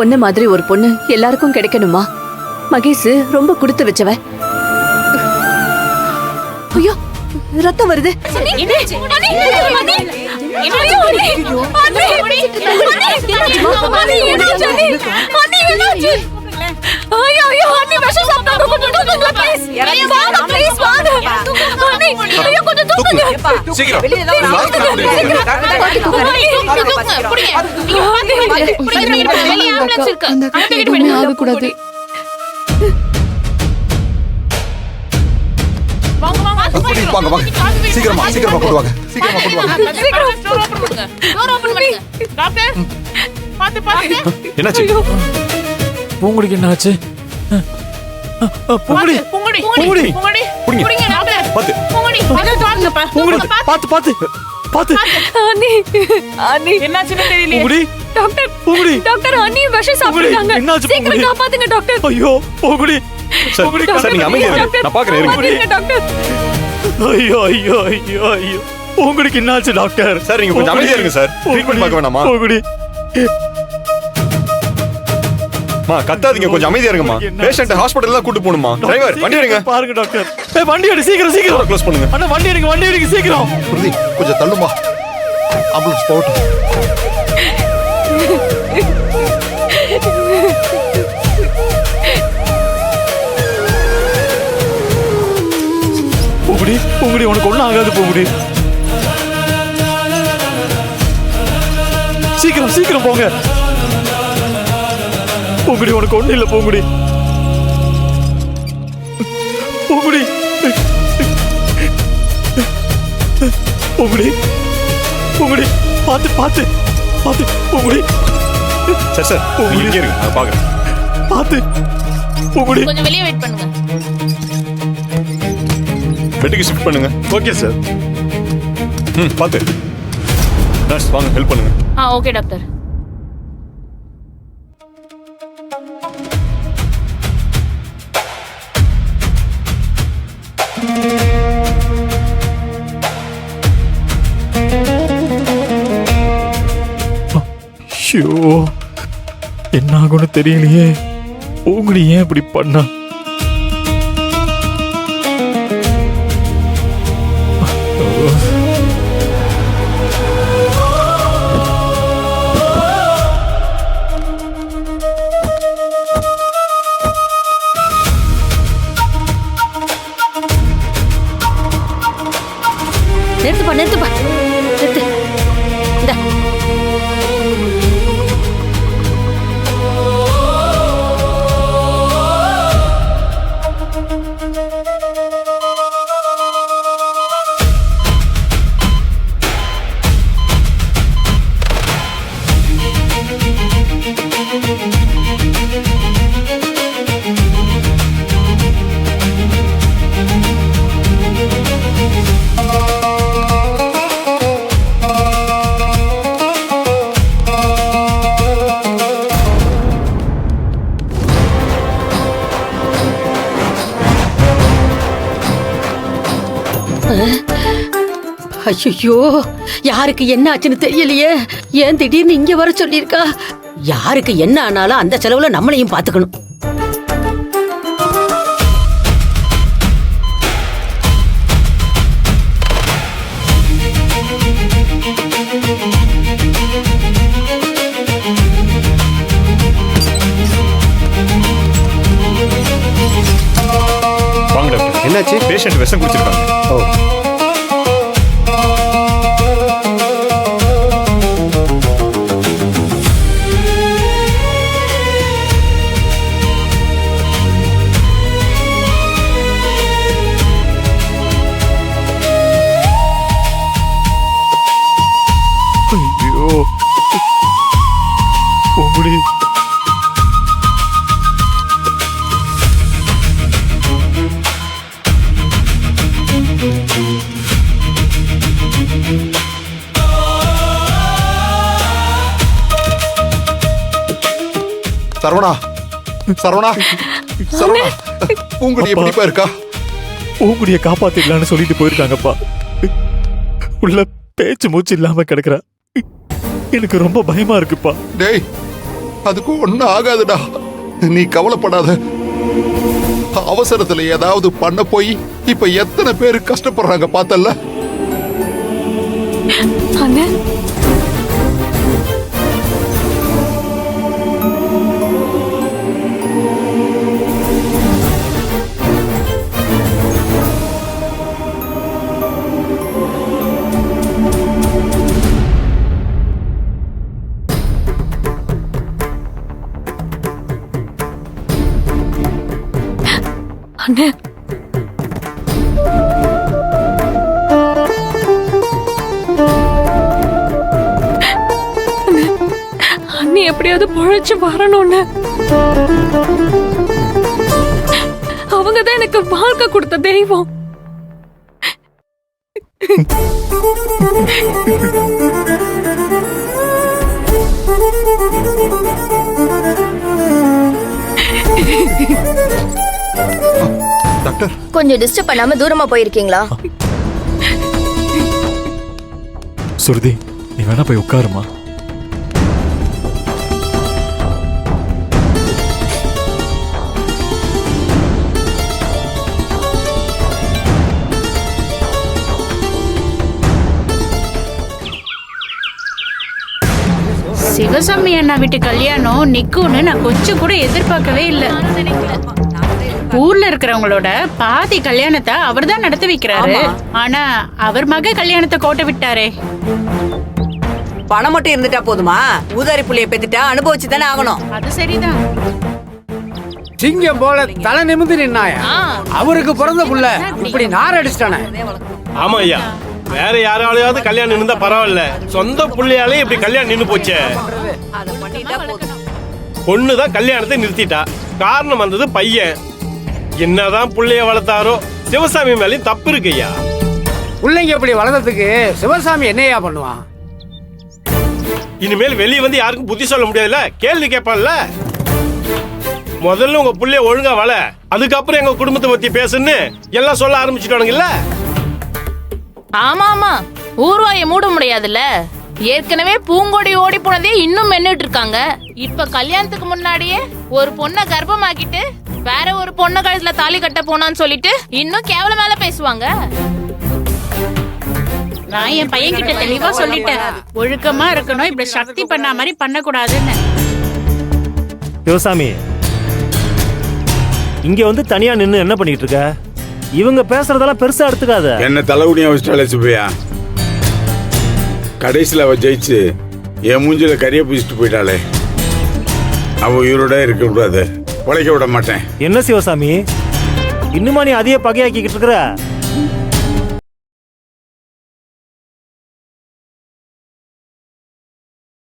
பொண்ணு மாதிரி ஒரு பொண்ணு எல்லாருக்கும் கிடைக்கணுமா? மகேஷ் ரொம்ப கொடுத்து வச்சவன். ஐயோ ரத்தம் வருது. ஆகக்கூடாது. வாங்க வாங்க சீக்கிரமா சீக்கிரமா கொண்டு வாங்க சீக்கிரமா கொண்டு வாங்க. என்னாச்சு? பூங்குடிக்கு என்னாச்சு? பூங்குடி பூங்குடி பூங்குடி புடிங்க பாத்து பாத்து பாத்து பாத்து அண்ணி அண்ணி என்னாச்சுன்னு தெரியலையே. பூங்குடி டாக்டர் பூங்குடி டாக்டர் அண்ணி விஷம் சாப்பிட்டாங்க. என்னாச்சு சீக்கிரம் பூங்குடி? காப்பாத்துங்க டாக்டர். ஐயோ பூங்குடி பூங்குடி சார் நீங்க அமைதியா இருங்க. நான் பாக்குறேன் இருங்க. பாத்துங்க டாக்டர். ஐயோ ஐயோ ஐயோ ஐயோ பூங்குடிக்கு என்னாச்சு டாக்டர்? சார் நீங்க கொஞ்சம் அமைதியா இருங்க சார். ட்ரீட்மெண்ட் பார்க்க வேணாமா? பூங்குடி மா கத்தாதீங்க, கொஞ்சம் அமைதியா இருங்கம்மா. பேஷண்ட் ஹாஸ்பிடல்ல தான் கூட்டி போணுமா? டிரைவர் வண்டி எடுங்க. பாருங்க டாக்டர். ஏய் வண்டி எடு சீக்கிரம் சீக்கிரம். க்ளோஸ் பண்ணுங்க. அண்ணா வண்டி எடுங்க சீக்கிரம். குருதி கொஞ்சம் தள்ளுமா, ஆம்புலன்ஸ் போகட்டும். பூங்குடி பூங்குடி உனக்கு ஒண்ணும் ஆகாது பூங்குடி. சீக்கிரம் சீக்கிரம் போங்க. பூங்குடி உனக்கு ஒண்ணும் இல்ல பூங்குடி. பூங்குடி பூங்குடி பூங்குடி பாத்து பாத்து பாத்து பூங்குடி. சார் சார் நீங்க இங்கே இருங்க, நான் பாக்குறேன். பாத்து பூங்குடி. கொஞ்சம் வெளியே வெயிட் பண்ணுங்க. பெட்டுக்கு ஷிஃப்ட் பண்ணுங்க. Okay sir. பாத்து நர்ஸ் வாங்க ஹெல்ப் பண்ணுங்க. Okay doctor. ஐயோ என்ன ஆகும்னு தெரியலையே. பூங்குடி ஏன் இப்படி பண்ணா? நிறுத்துப்பா நிறுத்துப்பா நிறுத்து. இந்தா. ஐயோ யாருக்கு என்ன ஆச்சுன்னு தெரியலையே. ஏன் திடீர்னு இங்க வர சொல்லிருக்கா? யாருக்கு என்ன ஆனாலும் அந்த செலவுல நம்மளையும் பாத்துக்கணும். வாங்க டாக்டர். என்னாச்சு? பேஷண்ட் விஷம் குடிச்சிருக்காங்க. ஓ ஐயோ பூங்குடி சரவணா சரவணா சரவணா பூங்குடி எப்படிப்பா இருக்கா? பூங்குடியை காப்பாத்திடலான்னு சொல்லிட்டு போயிருக்காங்கப்பா. உள்ள பேச்சு மூச்சு இல்லாம கிடக்குறா. எனக்கு ரொம்ப பயமா இருக்குப்பா. டேய் அதுக்கு ஒண்ணும் ஆகாதுடா, நீ கவலைப்படாத. அவசரத்துல ஏதாவது பண்ண போய் இப்ப எத்தனை பேரு கஷ்டப்படுறாங்க பார்த்தல்ல. அண்ணே, அண்ணே, அண்ணி எப்படியாவது பொழைச்சு வரணும்னு. அவங்கதான் எனக்கு வாழ்க்கை கொடுத்த தெய்வம். டாக்டர், கொஞ்சம் டிஸ்டர்ப் பண்ணாம தூரமா போயிருக்கீங்களா? சுருதி, நீ வேணா போய் உட்காருமா. சிவசாமி அண்ணா வீட்டு கல்யாணம் நிக்கும்னு நான் கொஞ்சம் கூட எதிர்பார்க்கவே இல்லை. ஊர்ல இருக்கிறவங்களோட பாதி கல்யாணத்தை அவர் தான் நடத்தி வைக்கிறாரு. ஆனா அவர் மக கல்யாணத்தை கோட்டை விட்டாரே. பணம் மட்டும் இருந்துட்டா போதுமா? ஊதாரி புள்ளைய பெத்துட்டா அனுபவிச்சு தானே ஆகணும். அது சரிதான். சிங்கம் போல தலை நிமிந்து நின்னாயா? அவருக்கு பிறந்த புள்ள இப்படி நார் அடிச்சிட்டானே. ஆமா ஐயா, வேற யாராலையாவது கல்யாணம் இருந்தா பரவாயில்ல, சொந்த புள்ளையாலே இப்படி கல்யாணம் நின்னு போச்சே. பொண்ணுதான் கல்யாணத்தை நிறுத்திட்டா. காரணம் வந்தது பையன். என்னதான் புள்ளைய வளர்த்தாரோ சிவசாமி மேலயும் தப்பு இருக்கு ஐயா. பிள்ளைங்க இப்படி வளர்ந்ததுக்கு சிவசாமி என்னையா பண்ணுவான்? இனிமேல் வெளியே வந்து யாருக்கும் புத்தி சொல்ல முடியாதுல்ல, கேள்வி கேட்பான்ல. முதல்ல உங்க புள்ளைய ஒழுங்கா வள, அதுக்கப்புறம் எங்க குடும்பத்தை பத்தி பேசுன்னு எல்லாம் சொல்ல ஆரம்பிச்சுட்டானுங்கல்ல. ஆமா ஆமா, ஊர்வாயை மூட முடியாதுல்ல. ஏற்கனவே பூங்கொடி ஓடி போனதே இன்னும் மென்னுட்டு இருக்காங்க. இப்ப கல்யாணத்துக்கு முன்னாடியே ஒரு பொண்ணை கர்ப்பமாக்கிட்டு வேற ஒரு பொண்ணை கழுத்துல தாலி கட்ட போனான்னு சொல்லிட்டு இன்னும் கேவல மேல பேசுவாங்க. நான் என் பையன் கிட்ட தெளிவா சொல்லிட்டேன், ஒழுக்கமா இருக்கணும், இப்படி சக்தி பண்ண மாதிரி பண்ணக்கூடாதுன்னு. சிவசாமி, இங்க வந்து தனியா நின்னு என்ன பண்ணிட்டு இருக்க? இவங்க பேசுறதெல்லாம் பெருசா எடுத்துக்காத. என்ன தலைகுடியா வச்சுட்டாலே சுப்பையா. கடைசியில் அவ ஜெயிச்சு என் மூஞ்சில கரிய பூசிட்டு போயிட்டாளே. அவ உயிரோட இருக்க கூடாது, உழைக்க விட மாட்டேன். என்ன சிவசாமி, இன்னுமா நீ அதையே பகையாக்கிக்கிட்டு இருக்கிற?